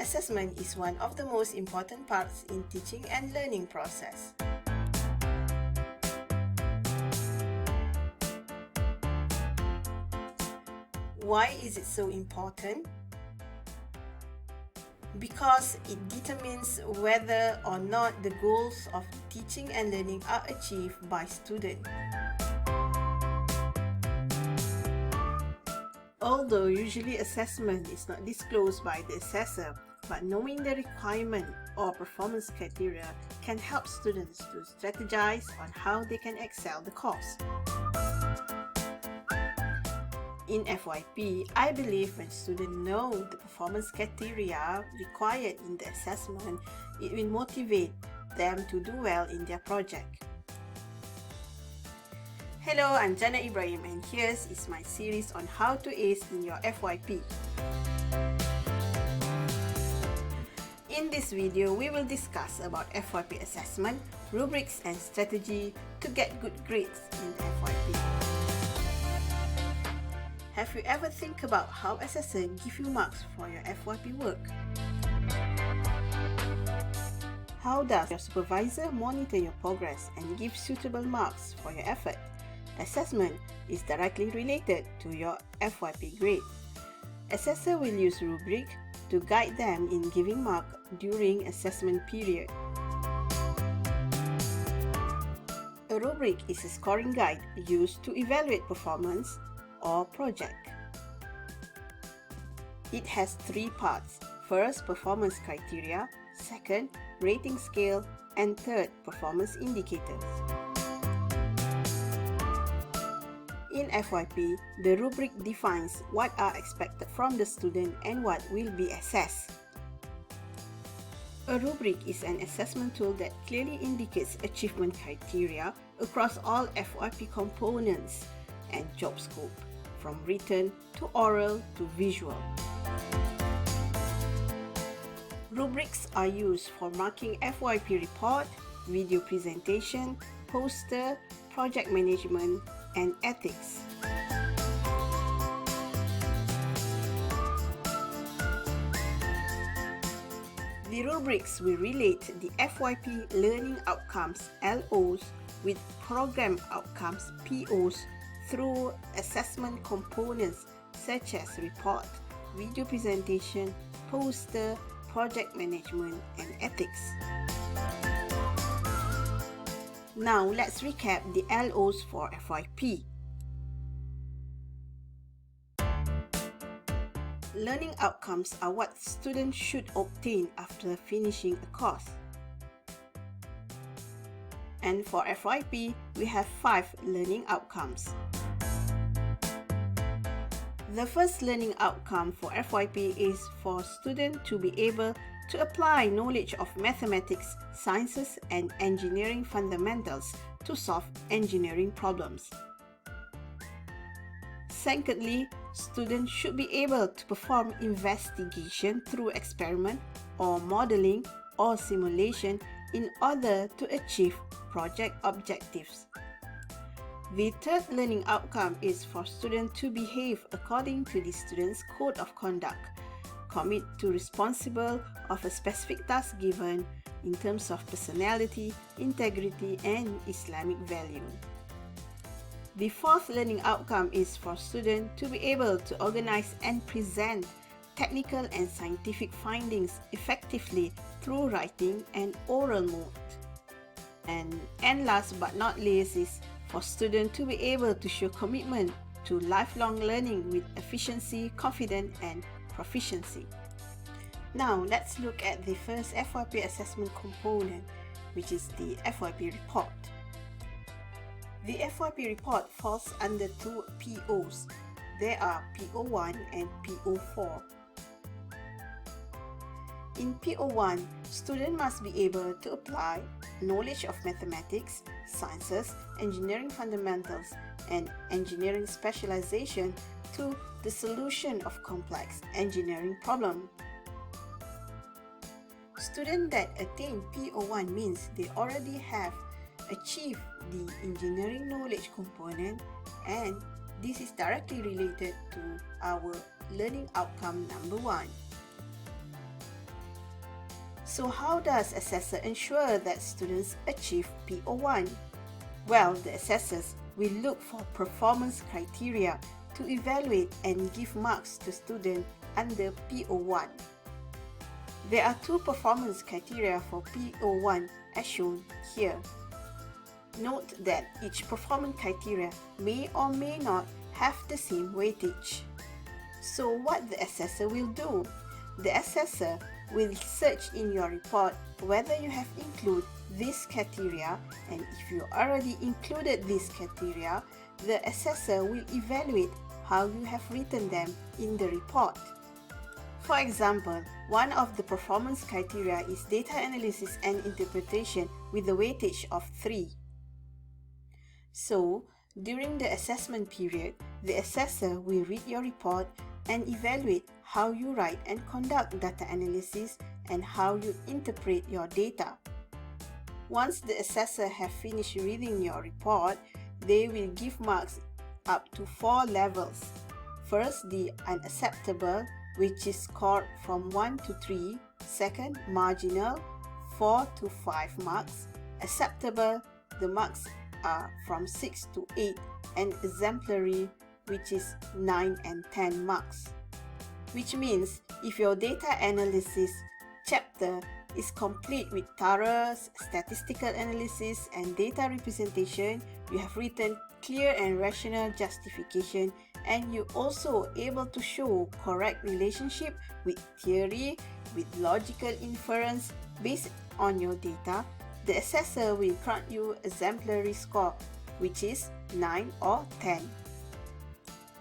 Assessment is one of the most important parts in teaching and learning process. Why is it so important? Because it determines whether or not the goals of teaching and learning are achieved by students. Although usually assessment is not disclosed by the assessor, but knowing the requirement or performance criteria can help students to strategize on how they can excel the course. In FYP, I believe when students know the performance criteria required in the assessment, it will motivate them to do well in their project. Hello, I'm Jannah Ibrahim, and here's my series on how to ace in your FYP. In this video, we will discuss about FYP assessment, rubrics, and strategy to get good grades in FYP. Have you ever think about how assessors give you marks for your FYP work? How does your supervisor monitor your progress and give suitable marks for your effort? Assessment is directly related to your FYP grade. Assessor will use rubric to guide them in giving mark during assessment period. A rubric is a scoring guide used to evaluate performance or project. It has three parts. First, performance criteria. Second, rating scale. And third, performance indicators. In FYP, the rubric defines what are expected from the student and what will be assessed. A rubric is an assessment tool that clearly indicates achievement criteria across all FYP components and job scope, from written to oral to visual. Rubrics are used for marking FYP report, video presentation, poster, project management, and ethics. The rubrics will relate the FYP Learning Outcomes (LOs) with Program Outcomes (POs) through assessment components such as report, video presentation, poster, project management, and ethics. Now let's recap the LOs for FYP. Learning outcomes are what students should obtain after finishing a course. And for FYP, we have 5 learning outcomes. The first learning outcome for FYP is for students to be able to apply knowledge of mathematics, sciences, and engineering fundamentals to solve engineering problems. Secondly, students should be able to perform investigation through experiment or modeling or simulation in order to achieve project objectives. The third learning outcome is for students to behave according to the student's code of conduct, commit to responsible of a specific task given in terms of personality, integrity, and Islamic value. The fourth learning outcome is for students to be able to organize and present technical and scientific findings effectively through writing and oral mode. And last but not least is for students to be able to show commitment to lifelong learning with efficiency, confidence, and proficiency. Now let's look at the first FYP assessment component, which is the FYP report. The FYP report falls under 2 POs. They are PO1 and PO4. In PO1, students must be able to apply knowledge of mathematics, sciences, engineering fundamentals, and engineering specialization to the solution of complex engineering problems. Students that attain PO1 means they already have achieved the engineering knowledge component, and this is directly related to our learning outcome number 1. So how does assessor ensure that students achieve PO1? Well, the assessors will look for performance criteria to evaluate and give marks to students under PO1. There are two performance criteria for PO1 as shown here. Note that each performance criteria may or may not have the same weightage. So what the assessor will do? The assessor will search in your report whether you have included this criteria, and if you already included this criteria, the assessor will evaluate how you have written them in the report. For example, one of the performance criteria is data analysis and interpretation with a weightage of 3. So, during the assessment period, the assessor will read your report and evaluate how you write and conduct data analysis and how you interpret your data. Once the assessor have finished reading your report, they will give marks up to 4 levels. First, the unacceptable, which is scored from 1 to 3. Second, marginal, 4 to 5 marks. Acceptable, the marks are from 6 to 8, and exemplary, which is 9 and 10 marks. Which means if your data analysis chapter is complete with thorough statistical analysis and data representation, you have written clear and rational justification, and you also able to show correct relationship with theory, with logical inference based on your data, the assessor will grant you exemplary score, which is 9 or 10.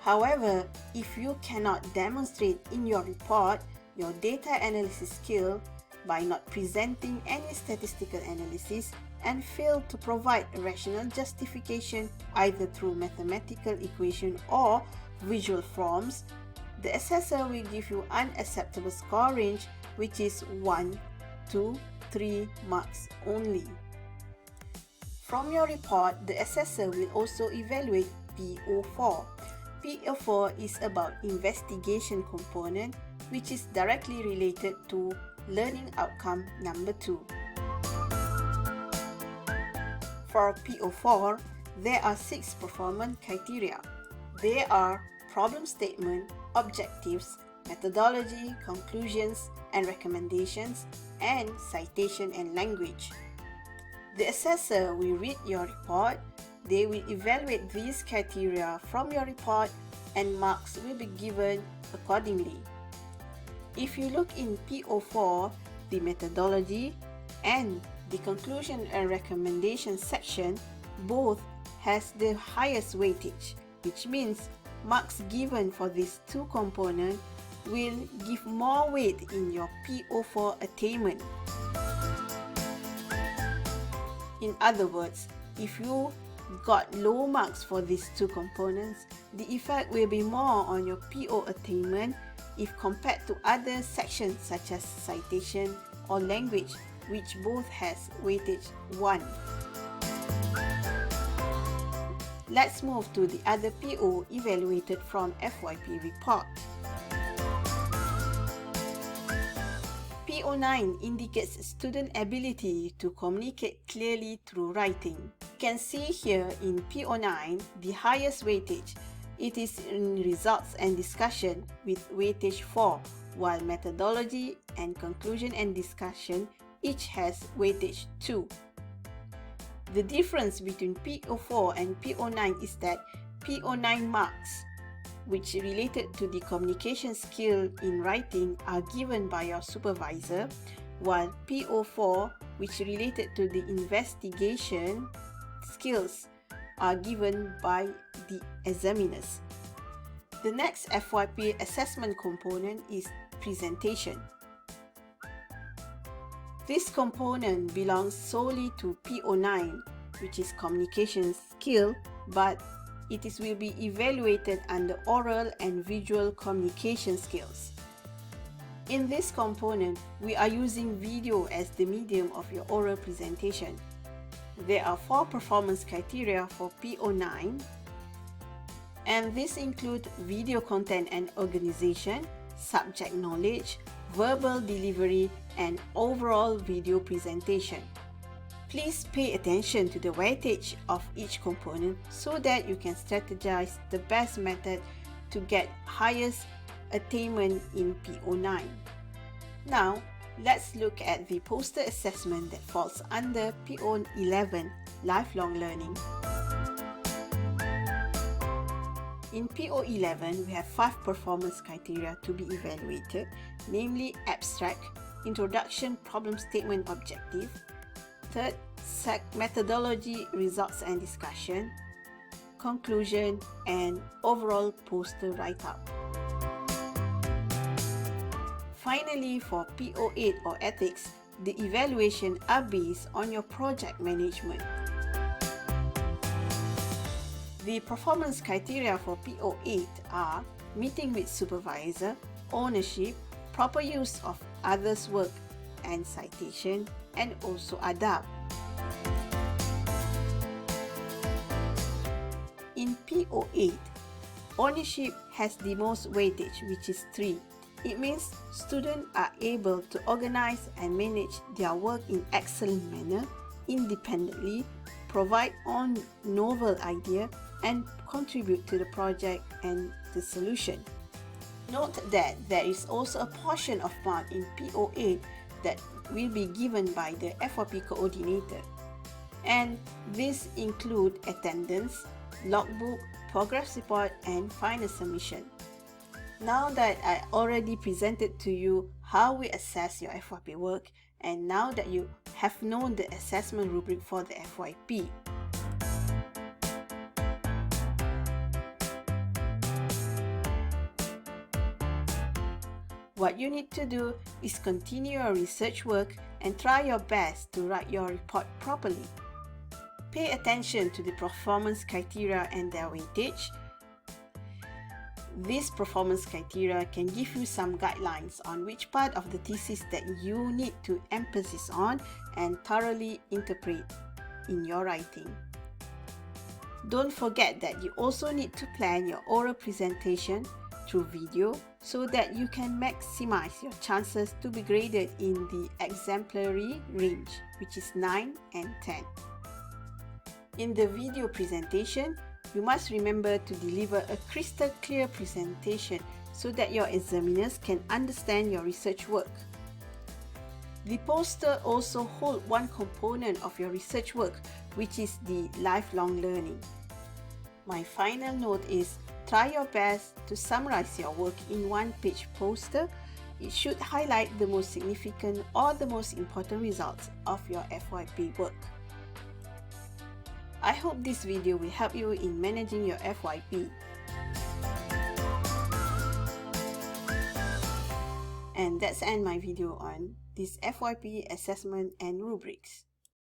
However, if you cannot demonstrate in your report your data analysis skill by not presenting any statistical analysis and fail to provide a rational justification either through mathematical equation or visual forms, the assessor will give you unacceptable score range, which is 1 to 3 marks only. From your report, the assessor will also evaluate PO4. PO4 is about investigation component, which is directly related to learning outcome number 2. For PO4, there are 6 performance criteria. They are problem statement, objectives, methodology, conclusions and recommendations, and citation and language. The assessor will read your report. They will evaluate these criteria from your report and marks will be given accordingly. If you look in PO4, the methodology and the conclusion and recommendation section both has the highest weightage, which means marks given for these two components will give more weight in your PO4 attainment. In other words, if you got low marks for these two components, the effect will be more on your PO attainment if compared to other sections such as citation or language, which both has weightage 1. Let's move to the other PO evaluated from FYP Report. PO9 indicates student ability to communicate clearly through writing. You can see here in PO9 the highest weightage. It is in results and discussion with weightage 4, while methodology and conclusion and discussion each has weightage 2. The difference between PO4 and PO9 is that PO9 marks, which related to the communication skill in writing, are given by your supervisor, while PO4, which related to the investigation skills, are given by the examiners. The next FYP assessment component is presentation. This component belongs solely to PO9, which is communication skill, but it will be evaluated under oral and visual communication skills. In this component, we are using video as the medium of your oral presentation. There are 4 performance criteria for PO9, and these include video content and organization, subject knowledge, verbal delivery, and overall video presentation. Please pay attention to the weightage of each component so that you can strategize the best method to get highest attainment in PO9. Now, let's look at the poster assessment that falls under PO11, Lifelong Learning. In PO11, we have 5 performance criteria to be evaluated, namely abstract, introduction, problem statement, objective. Third, methodology, results and discussion, conclusion, and overall poster write-up. Finally, for PO8 or ethics, the evaluation are based on your project management. The performance criteria for PO8 are meeting with supervisor, ownership, proper use of others' work and citation, and also adab. In PO8, ownership has the most weightage, which is 3. It means students are able to organize and manage their work in excellent manner, independently, provide on novel idea, and contribute to the project and the solution. Note that there is also a portion of mark in PO8 that will be given by the FYP coordinator, and these include attendance, logbook, progress report, and final submission. Now that I already presented to you how we assess your FYP work, and now that you have known the assessment rubric for the FYP, what you need to do is continue your research work and try your best to write your report properly. Pay attention to the performance criteria and their weightage. These performance criteria can give you some guidelines on which part of the thesis that you need to emphasize on and thoroughly interpret in your writing. Don't forget that you also need to plan your oral presentation through video so that you can maximize your chances to be graded in the exemplary range, which is 9 and 10. In the video presentation, you must remember to deliver a crystal clear presentation so that your examiners can understand your research work. The poster also holds one component of your research work, which is the lifelong learning. My final note is, try your best to summarize your work in one-page poster. It should highlight the most significant or the most important results of your FYP work. I hope this video will help you in managing your FYP. And that's end my video on this FYP assessment and rubrics.